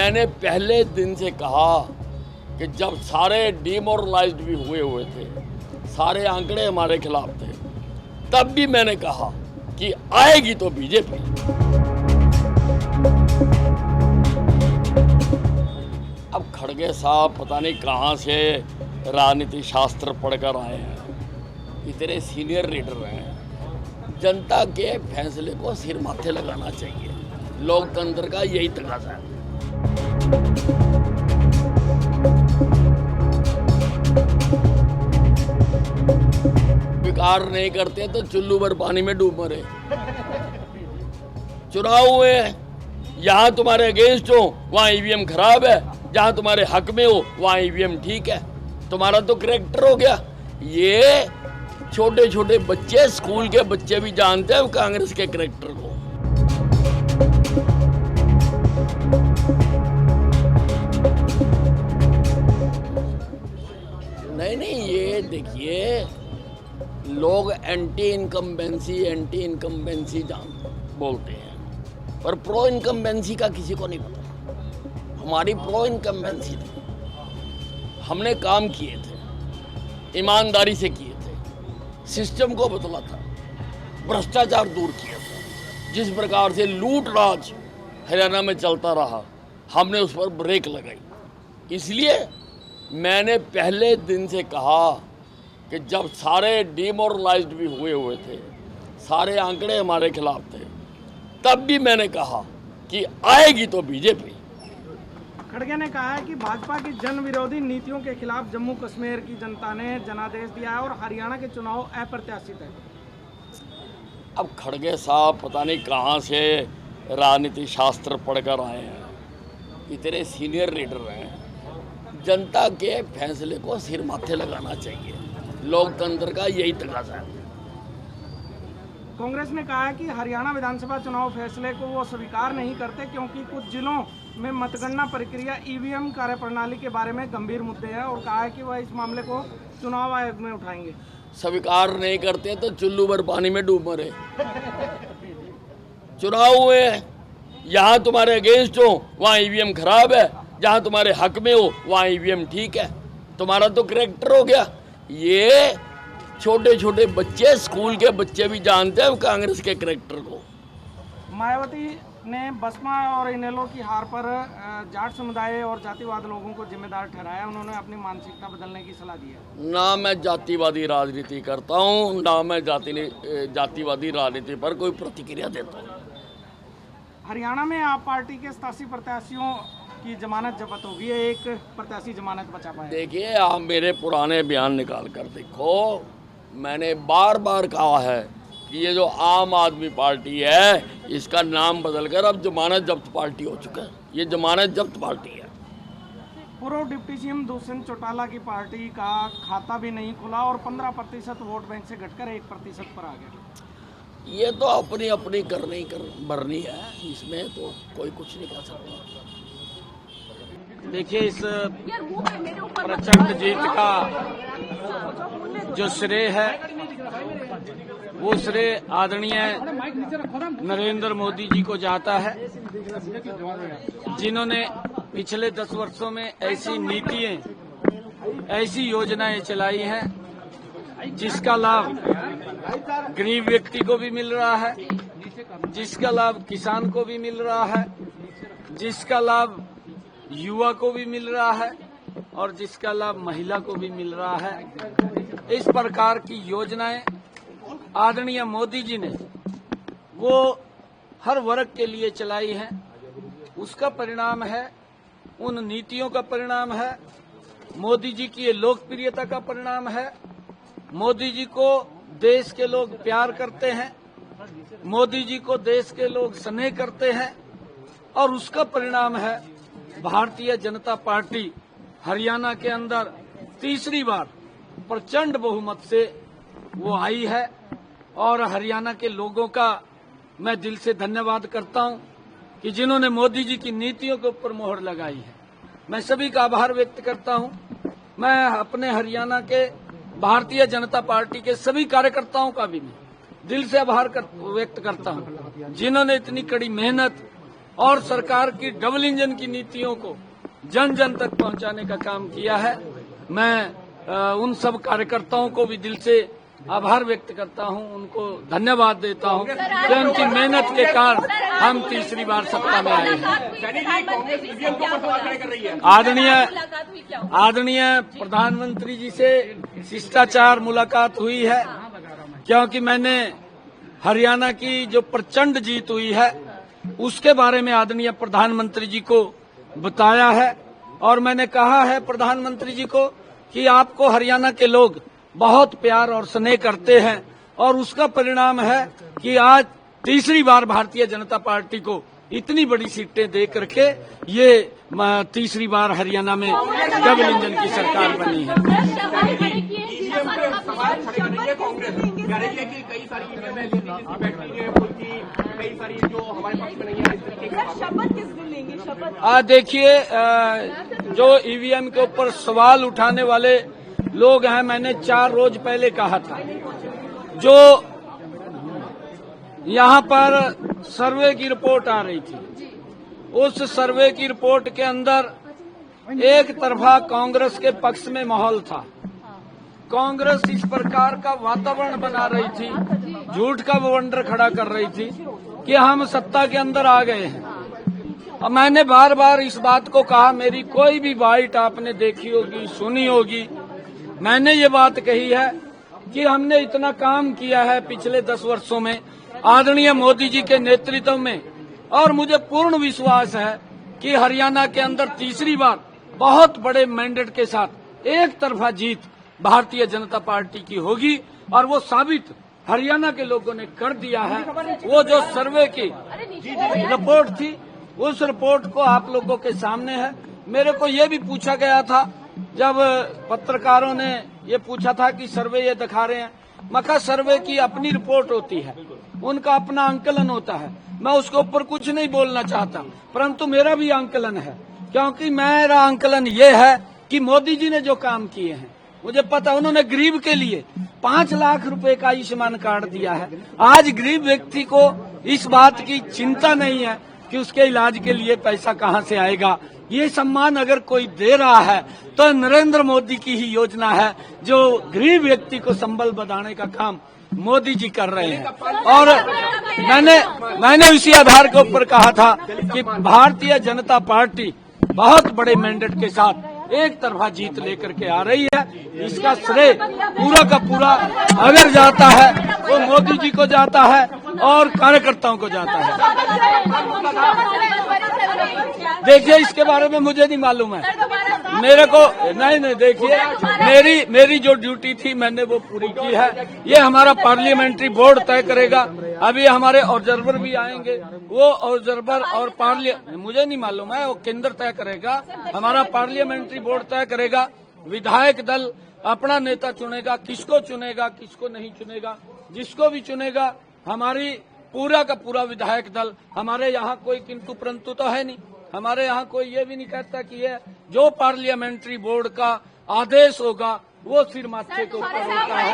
मैंने पहले दिन से कहा कि जब सारे डिमोरलाइज्ड भी हुए थे, सारे आंकड़े हमारे खिलाफ थे, तब भी मैंने कहा कि आएगी तो बीजेपी। अब खड़गे साहब पता नहीं कहाँ से राजनीति शास्त्र पढ़कर आए हैं, इतने सीनियर लीडर हैं। जनता के फैसले को सिर माथे लगाना चाहिए, लोकतंत्र का यही तकाजा है। स्वीकार नहीं करते तो चुल्लू भर पानी में डूब मरे। चुनाव हुए, यहाँ तुम्हारे अगेंस्ट हो वहाँ ईवीएम खराब है, जहाँ तुम्हारे हक में हो वहाँ ईवीएम ठीक है। तुम्हारा तो करैक्टर हो गया। ये छोटे छोटे बच्चे, स्कूल के बच्चे भी जानते हैं कांग्रेस के करैक्टर को। नहीं, ये देखिए, लोग एंटी इनकम्बेंसी बोलते हैं, पर प्रो इनकम्बेंसी का किसी को नहीं पता। हमारी प्रो इनकम्बेंसी थी, हमने काम किए थे, ईमानदारी से किए थे, सिस्टम को बदला था, भ्रष्टाचार दूर किया था। जिस प्रकार से लूट राज हरियाणा में चलता रहा, हमने उस पर ब्रेक लगाई। इसलिए मैंने पहले दिन से कहा कि जब सारे डिमोरलाइज्ड भी हुए थे, सारे आंकड़े हमारे खिलाफ थे, तब भी मैंने कहा कि आएगी तो बीजेपी। खड़गे ने कहा है कि भाजपा की जन विरोधी नीतियों के खिलाफ जम्मू कश्मीर की जनता ने जनादेश दिया है और हरियाणा के चुनाव अप्रत्याशित है। अब खड़गे साहब पता नहीं कहाँ से राजनीति शास्त्र पढ़कर आए हैं, इतने सीनियर लीडर हैं। जनता के फैसले को सिर माथे लगाना चाहिए, लोकतंत्र का यही तकाजा है। कांग्रेस ने कहा है कि हरियाणा विधानसभा चुनाव फैसले को वो स्वीकार नहीं करते क्योंकि कुछ जिलों में मतगणना प्रक्रिया ईवीएम कार्यप्रणाली के बारे में गंभीर मुद्दे हैं और कहा है कि वह इस मामले को चुनाव आयोग में उठाएंगे। स्वीकार नहीं करते तो चुल्लू भर पानी में डूब मरे। चुनाव हुए, यहाँ तुम्हारे अगेंस्ट हो वहाँ ईवीएम खराब है, जहाँ तुम्हारे हक में हो वहाँ ईवीएम ठीक है। तुम्हारा तो करैक्टर हो गया। ये छोटे छोटे बच्चे, स्कूल के बच्चे भी जानते हैं कांग्रेस के करैक्टर को। मायावती ने बसपा और इनेलो की हार पर जाट समुदाय और जातिवाद लोगों को जिम्मेदार ठहराया। उन्होंने अपनी मानसिकता बदलने की सलाह दी है। ना मैं जातिवादी राजनीति करता हूँ, ना मैं जातिवादी राजनीति पर कोई प्रतिक्रिया देता हूँ। हरियाणा में आप पार्टी के 87 प्रत्याशियों की जमानत जब्त होगी, एक प्रत्याशी जमानत बचा पाया। देखिए, आप मेरे पुराने बयान निकाल कर देखो। मैंने बार बार कहा है कि ये जो आम आदमी पार्टी है, इसका नाम बदलकर अब जमानत जब्त पार्टी हो चुका है। ये जमानत जब्त पार्टी है। पूर्व डिप्टी सीएम दुष्यंत चौटाला की पार्टी का खाता भी नहीं खुला और 15% वोट बैंक से घटकर 1% पर आ गया। ये तो अपनी अपनी भरनी है, इसमें तो कोई कुछ नहीं कर सकता। देखिए, इस प्रचंड जीत का जो श्रेय है वो श्रेय आदरणीय नरेंद्र मोदी जी को जाता है, जिन्होंने पिछले 10 वर्षों में ऐसी नीतियां, ऐसी योजनाएं चलाई हैं जिसका लाभ गरीब व्यक्ति को भी मिल रहा है, जिसका लाभ किसान को भी मिल रहा है, जिसका लाभ युवा को भी मिल रहा है और जिसका लाभ महिला को भी मिल रहा है। इस प्रकार की योजनाएं आदरणीय मोदी जी ने वो हर वर्ग के लिए चलाई हैं। उसका परिणाम है, उन नीतियों का परिणाम है, मोदी जी की ये लोकप्रियता का परिणाम है। मोदी जी को देश के लोग प्यार करते हैं, मोदी जी को देश के लोग स्नेह करते हैं और उसका परिणाम है भारतीय जनता पार्टी हरियाणा के अंदर तीसरी बार प्रचंड बहुमत से वो आई है। और हरियाणा के लोगों का मैं दिल से धन्यवाद करता हूं कि जिन्होंने मोदी जी की नीतियों के ऊपर मोहर लगाई है। मैं सभी का आभार व्यक्त करता हूं। मैं अपने हरियाणा के भारतीय जनता पार्टी के सभी कार्यकर्ताओं का भी मैं दिल से आभार व्यक्त करता हूं, जिन्होंने इतनी कड़ी मेहनत, और सरकार की डबल इंजन की नीतियों को जन जन तक पहुंचाने का काम किया है। मैं उन सब कार्यकर्ताओं को भी दिल से आभार व्यक्त करता हूं, उनको धन्यवाद देता हूं कि उनकी मेहनत के कारण हम तीसरी बार सत्ता में आए हैं। आदरणीय प्रधानमंत्री जी से शिष्टाचार मुलाकात हुई है, क्योंकि मैंने हरियाणा की जो प्रचंड जीत हुई है उसके बारे में आदरणीय प्रधानमंत्री जी को बताया है, और मैंने कहा है प्रधानमंत्री जी को कि आपको हरियाणा के लोग बहुत प्यार और स्नेह करते हैं, और उसका परिणाम है कि आज तीसरी बार भारतीय जनता पार्टी को इतनी बड़ी सीटें दे करके ये तीसरी बार हरियाणा में डबल इंजन की सरकार बनी है। देखिए, जो ईवीएम के ऊपर सवाल उठाने वाले लोग हैं, मैंने 4 रोज पहले कहा था, जो यहाँ पर सर्वे की रिपोर्ट आ रही थी, उस सर्वे की रिपोर्ट के अंदर एक तरफा कांग्रेस के पक्ष में माहौल था। कांग्रेस इस प्रकार का वातावरण बना रही थी, झूठ का बवंडर खड़ा कर रही थी कि हम सत्ता के अंदर आ गए हैं। और मैंने बार बार इस बात को कहा, मेरी कोई भी बाइट आपने देखी होगी, सुनी होगी, मैंने ये बात कही है कि हमने इतना काम किया है पिछले 10 वर्षों में आदरणीय मोदी जी के नेतृत्व में, और मुझे पूर्ण विश्वास है कि हरियाणा के अंदर तीसरी बार बहुत बड़े मैंडेट के साथ एक तरफा जीत भारतीय जनता पार्टी की होगी, और वो साबित हरियाणा के लोगों ने कर दिया है। वो जो सर्वे की रिपोर्ट थी, उस रिपोर्ट को आप लोगों के सामने है। मेरे को ये भी पूछा गया था, जब पत्रकारों ने ये पूछा था कि सर्वे ये दिखा रहे हैं, मका सर्वे की अपनी रिपोर्ट होती है, उनका अपना आंकलन होता है, मैं उसके ऊपर कुछ नहीं बोलना चाहता, परंतु मेरा भी आंकलन है, क्योंकि मेरा आंकलन ये है कि मोदी जी ने जो काम किए हैं, मुझे पता, उन्होंने गरीब के लिए 5 लाख रुपए का आयुष्मान कार्ड दिया है। आज गरीब व्यक्ति को इस बात की चिंता नहीं है कि उसके इलाज के लिए पैसा कहां से आएगा। ये सम्मान अगर कोई दे रहा है तो नरेंद्र मोदी की ही योजना है, जो गरीब व्यक्ति को संबल बढ़ाने का काम मोदी जी कर रहे हैं। और मैंने उसी आधार के ऊपर कहा था कि भारतीय जनता पार्टी बहुत बड़े मैंडेट के साथ एक तरफा जीत लेकर के आ रही है। इसका श्रेय पूरा का पूरा अगर जाता है वो मोदी जी को जाता है और कार्यकर्ताओं को जाता है। देखिए, इसके बारे में मुझे नहीं मालूम है, मेरे को नहीं देखिए, मेरी जो ड्यूटी थी मैंने वो पूरी की है। ये हमारा पार्लियामेंट्री बोर्ड तय करेगा। अभी हमारे ऑब्जर्वर भी आएंगे, वो ऑब्जर्वर और मुझे नहीं मालूम है, वो केंद्र तय करेगा, हमारा पार्लियामेंट्री बोर्ड तय करेगा। विधायक दल अपना नेता चुनेगा, किसको चुनेगा किसको नहीं चुनेगा, जिसको भी चुनेगा हमारी पूरा का पूरा विधायक दल, हमारे यहाँ कोई किंतु परंतु तो है नहीं, हमारे यहाँ कोई ये भी नहीं कहता कि ये जो पार्लियामेंट्री बोर्ड का आदेश होगा वो सिर माथे के ऊपर होता है।